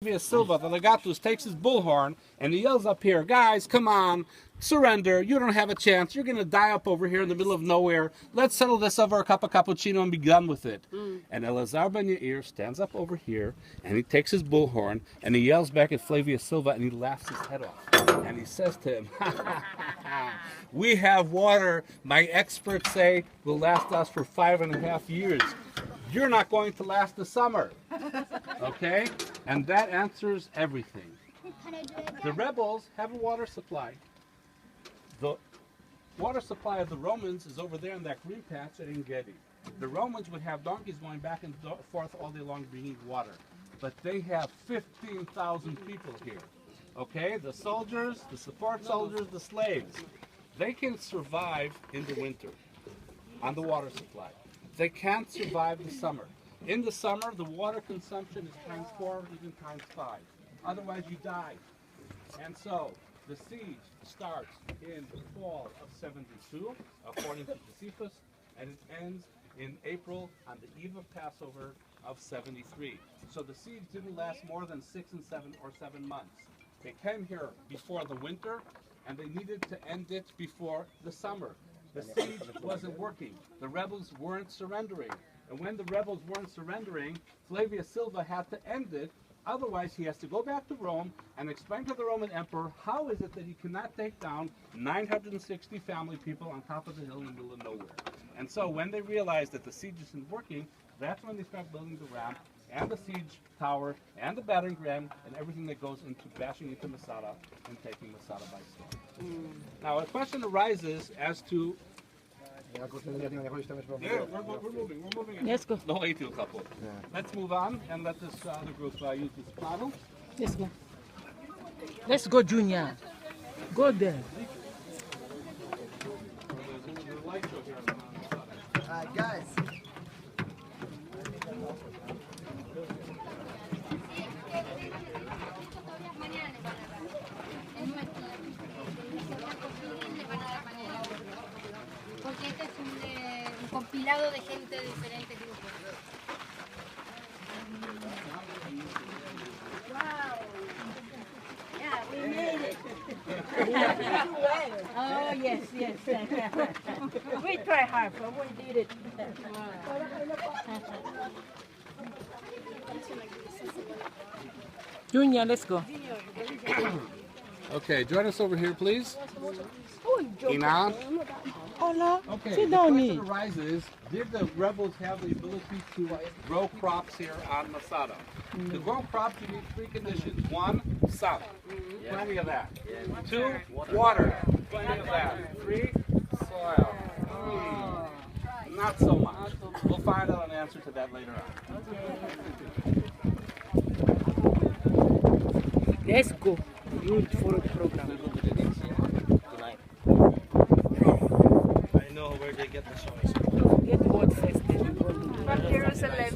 Flavia Silva, the legatus, takes his bullhorn and he yells up here, guys, come on, surrender. You don't have a chance. You're going to die up over here in the middle of nowhere. Let's settle this over a cup of cappuccino and be done with it. And Elazar Ben Yair stands up over here and he takes his bullhorn and he yells back at Flavia Silva and he laughs his head off. And he says to him, we have water my experts say will last us for 5.5 years. You're not going to last the summer. Okay? And that answers everything. The rebels have a water supply. The water supply of the Romans is over there in that green patch at Engedi. The Romans would have donkeys going back and forth all day long bringing water. But they have 15,000 people here. Okay? The soldiers, the support soldiers, the slaves. They can survive in the winter on the water supply. They can't survive the summer. In the summer, the water consumption is ×4, even ×5. Otherwise, you die. And so, the siege starts in the fall of 72, according to Josephus, and it ends in April on the eve of Passover of 73. So the siege didn't last more than 6 and 7 or 7 months. They came here before the winter, and they needed to end it before the summer. The siege wasn't working. The rebels weren't surrendering. And when the rebels weren't surrendering, Flavia Silva had to end it. Otherwise, he has to go back to Rome and explain to the Roman emperor how is it that he cannot take down 960 family people on top of the hill in the middle of nowhere. And so when they realized that the siege isn't working, that's when they start building the ramp and the siege tower and the battering ram and everything that goes into bashing into Masada and taking Masada by storm. Now a question arises as to we're moving. Let's go. No, couple. Let's move on and let this other group use this model. Let's go. Let's go, Junior. Go there. There's a light show here on Masada. Guys. Porque este es un compilado de gente de diferentes grupos. Wow! Yeah, we made it! Oh, yes. We try hard, but we did it. Junior, let's go. Okay, join us over here, please. Ina. Hola. Okay, Sit the down question here. arises, did the rebels have the ability to grow crops here on Masada? To grow crops, you need 3 conditions. 1, sun. Plenty of that. 2, water. Plenty of that. 3, soil. Not so much. We'll find out an answer to that later on. Let's go. Good for the program. I know where they get the choice. Get what first? From Jerusalem.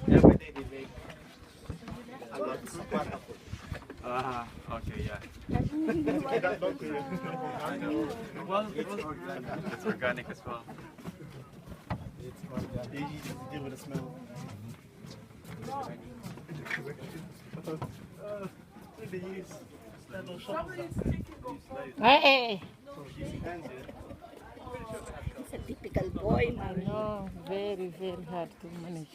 Every day they make a lot of Okay, yeah. Well, it's organic as well. It's easy to deal with the smell. They use standard shovels. Hey. He's a typical boy, mommy. No, very, very hard to manage.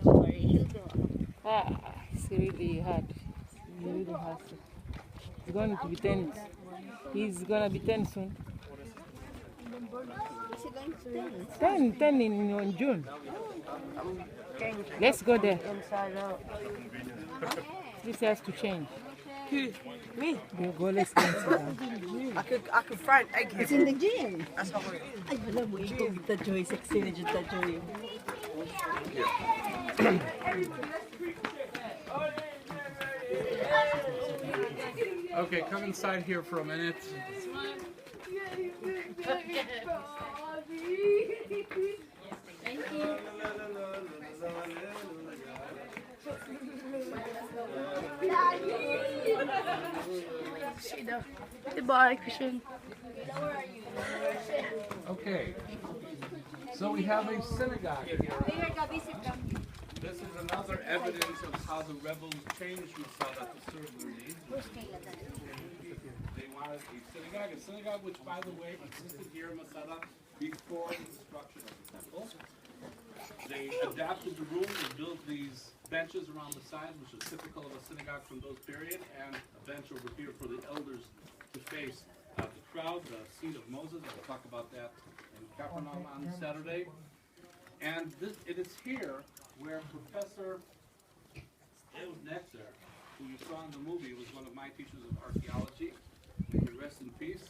Don't worry, he'll grow up. It's really hard. It's really hard. He's going to be 10. He's going to be 10 soon. Is he going to 10 in June. Let's go there. This has to change. Me? You go, let's go inside. I could fry an egg It's here. in the gym. That's not it. Ay, wala mo. Ikaw, Vita Joy. Sexy na Vita Joy. Okay, come inside here for a minute. Thank you. Goodbye, Christian. How are you? Okay. So we have a synagogue here. This is another evidence of how the rebels changed Masada to serve their needs. They wanted a synagogue which, by the way, existed here in Masada before the destruction of the temple. They adapted the room and built these benches around the side, which is typical of a synagogue from those period, and a bench over here for the elders to face the crowd, the seat of Moses. I'll talk about that in Capernaum on Saturday. And it is here where Professor Ehud Netzer, who you saw in the movie, was one of my teachers of archaeology, may he rest in peace,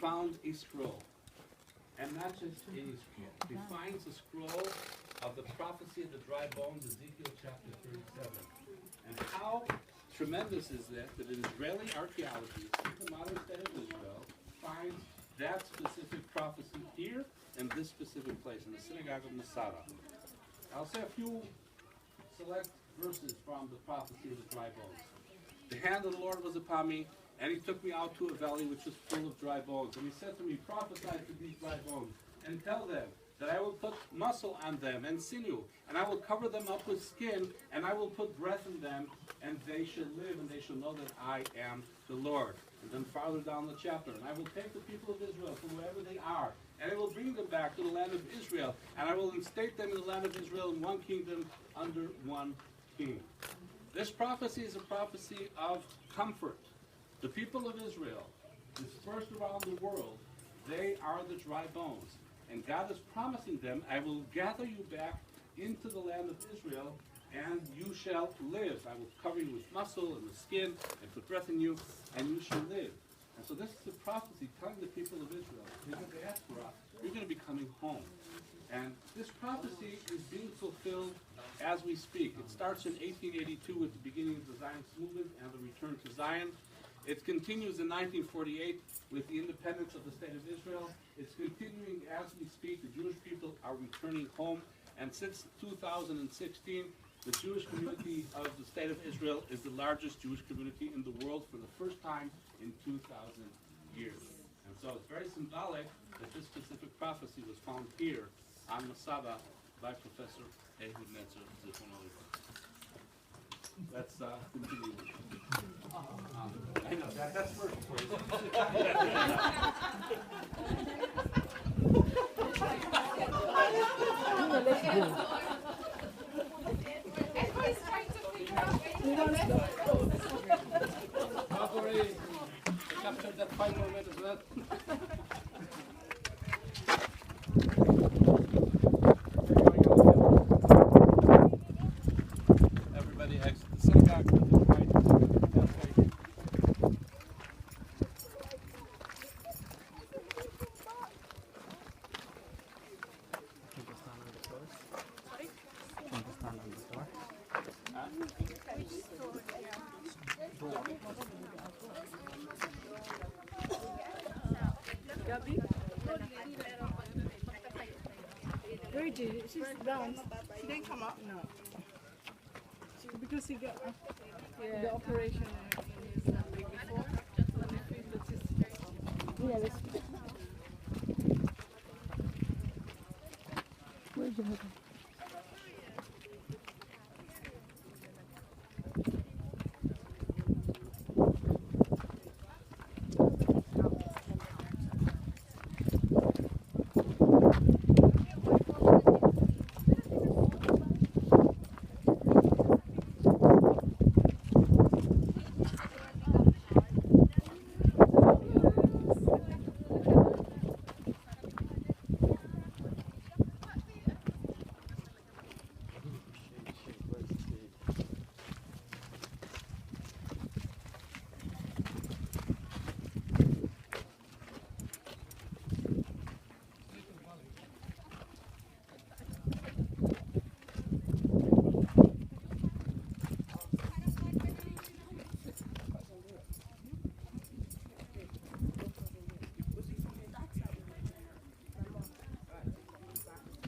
found a scroll. And not just any scroll. He finds a scroll of the prophecy of the dry bones, Ezekiel chapter 37. And how tremendous is that an Israeli archaeologist in the modern state of Israel finds that specific prophecy here in this specific place, in the synagogue of Masada. I'll say a few select verses from the prophecy of the dry bones. The hand of the Lord was upon me, and he took me out to a valley which was full of dry bones. And he said to me, prophesy to these dry bones, and tell them that I will put muscle on them and sinew, and I will cover them up with skin, and I will put breath in them, and they shall live, and they shall know that I am the Lord. And then farther down the chapter, and I will take the people of Israel from wherever they are, and I will bring them back to the land of Israel, and I will instate them in the land of Israel in one kingdom under one king. This prophecy is a prophecy of comfort. The people of Israel, dispersed around the world, they are the dry bones. And God is promising them, I will gather you back into the land of Israel, and you shall live. I will cover you with muscle and with skin, and put breath in you, and you shall live. And so this is a prophecy telling the people of Israel, you're going to diaspora, you're going to be coming home. And this prophecy is being fulfilled as we speak. It starts in 1882 with the beginning of the Zionist movement and the return to Zion. It continues in 1948 with the independence of the state of Israel. It's continuing as we speak. The Jewish people are returning home. And since 2016, the Jewish community of the state of Israel is the largest Jewish community in the world for the first time in 2,000 years. And so it's very symbolic that this specific prophecy was found here on Masada by Professor Ehud Netzer, Zichrono Livracha. Let's continue. I know, that's first for you. Marjorie, capture that 5 more minutes, right? Everybody exit the synagogue to the right. That way. Bridget, she's down. She didn't come up? No. Because he got the operation in his leg before. Yeah, let's where's your husband?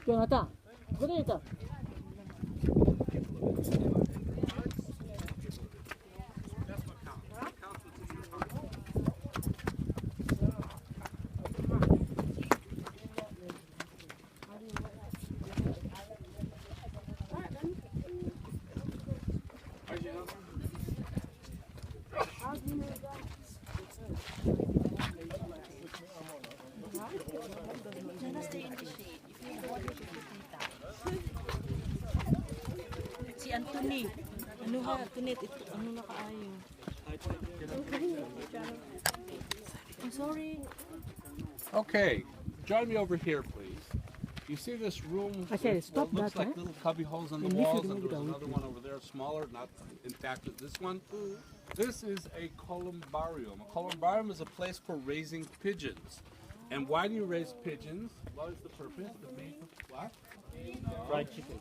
Jonathan, go there. Si Anthony. Ano ha, Antoinette, ito, ano na kaayo? I'm sorry. Okay, join me over here, please. You see this room? Okay, with stop what looks that, like huh? little cubby holes in the And leave walls, it and over there's there. another one over there, smaller, not impacted this one. This is a columbarium. A columbarium is a place for raising pigeons. And why do you raise pigeons? What is the purpose? The main what? Fried chicken.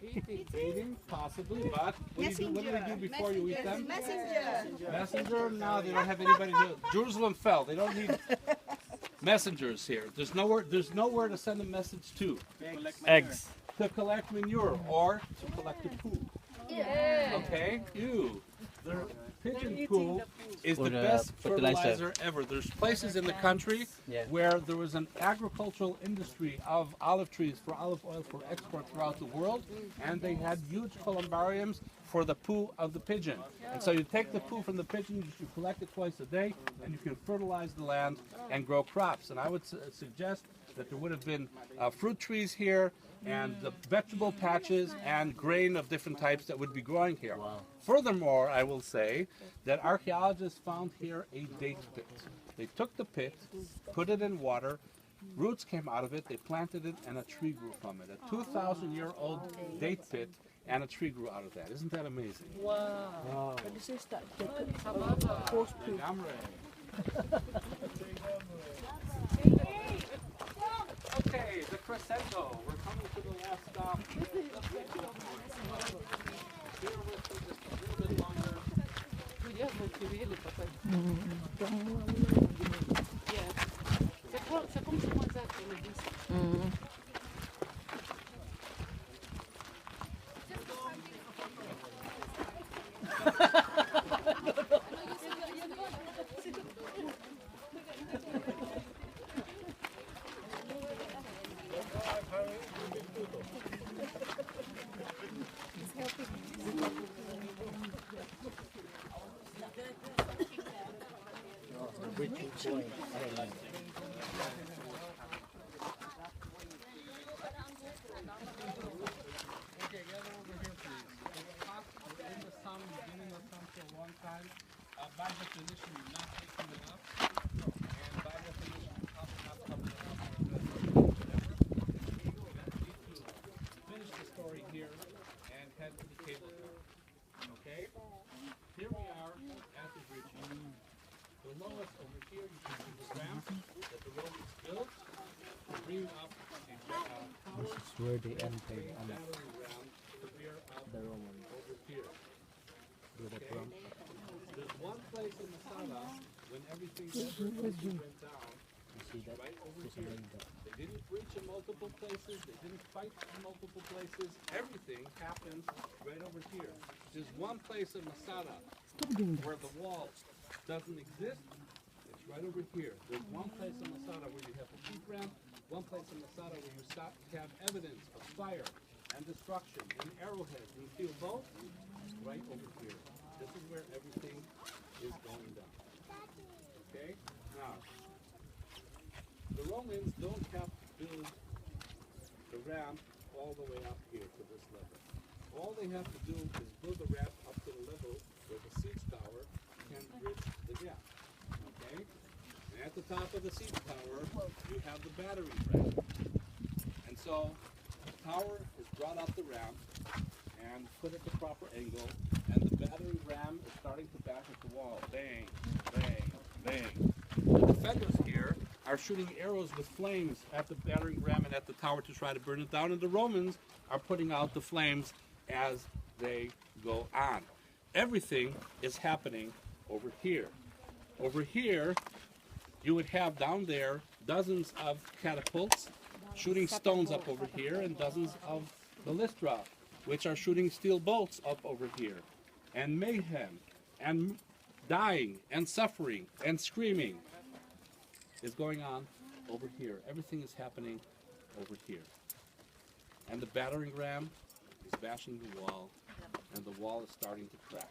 Eating, possibly, but what do we do before you eat them? Messenger? No, they don't have anybody to. Jerusalem fell. They don't need messengers here. There's nowhere to send a message to. Eggs. To collect manure or to collect the poo. Okay? You. The pigeon poo is the Or, best fertilizer. fertilizer ever. There's places in the country Yeah. where there was an agricultural industry of olive trees for olive oil for export throughout the world, and they had huge columbariums for the poo of the pigeon. And so you take the poo from the pigeon, you collect it twice a day, and you can fertilize the land and grow crops. And I would suggest that there would have been fruit trees here, and the vegetable patches and grain of different types that would be growing here. Furthermore, I will say that archaeologists found here a date pit. They took the pit, put it in water, roots came out of it, they planted it, and a tree grew from it. A 2,000-year-old date pit, and a tree grew out of that. Isn't that amazing? Wow. This is that post poo. Okay, the crescendo. We're coming to the last stop. Here we're just a little bit longer. By definition, you're not taking it up, and by definition, you're probably not coming up. Finish the story here and head to the cable car. Okay? Here we are at the bridge. Below us over here, you can see the ramp that the Romans built to bring up a This is where they entered on battery ram to rear up the Roman. over here. Okay? There's one place in Masada when everything went down, You see that? right over There's a here. window. They didn't breach in multiple places. They didn't fight in multiple places. Everything happens right over here. There's one place in Masada where the wall doesn't exist. It's right over here. There's one place in Masada where you have a sheep ramp. One place in Masada where you have evidence of fire and destruction and arrowheads and field boats. Right over here. This is where everything is going down. Okay? Now, the Romans don't have to build the ramp all the way up here to this level. All they have to do is build the ramp up to the level where the siege tower can bridge the gap. Okay? And at the top of the siege tower, you have the battery ramp. And so, the tower is brought up the ramp and put at the proper angle, and the battering ram is starting to bash at the wall. Bang, bang, bang. The defenders here are shooting arrows with flames at the battering ram and at the tower to try to burn it down, and the Romans are putting out the flames as they go on. Everything is happening over here. Over here, you would have down there dozens of catapults shooting stones up over here, and dozens of ballistra, which are shooting steel bolts up over here. And mayhem, and dying, and suffering, and screaming is going on over here. Everything is happening over here. And the battering ram is bashing the wall, and the wall is starting to crack.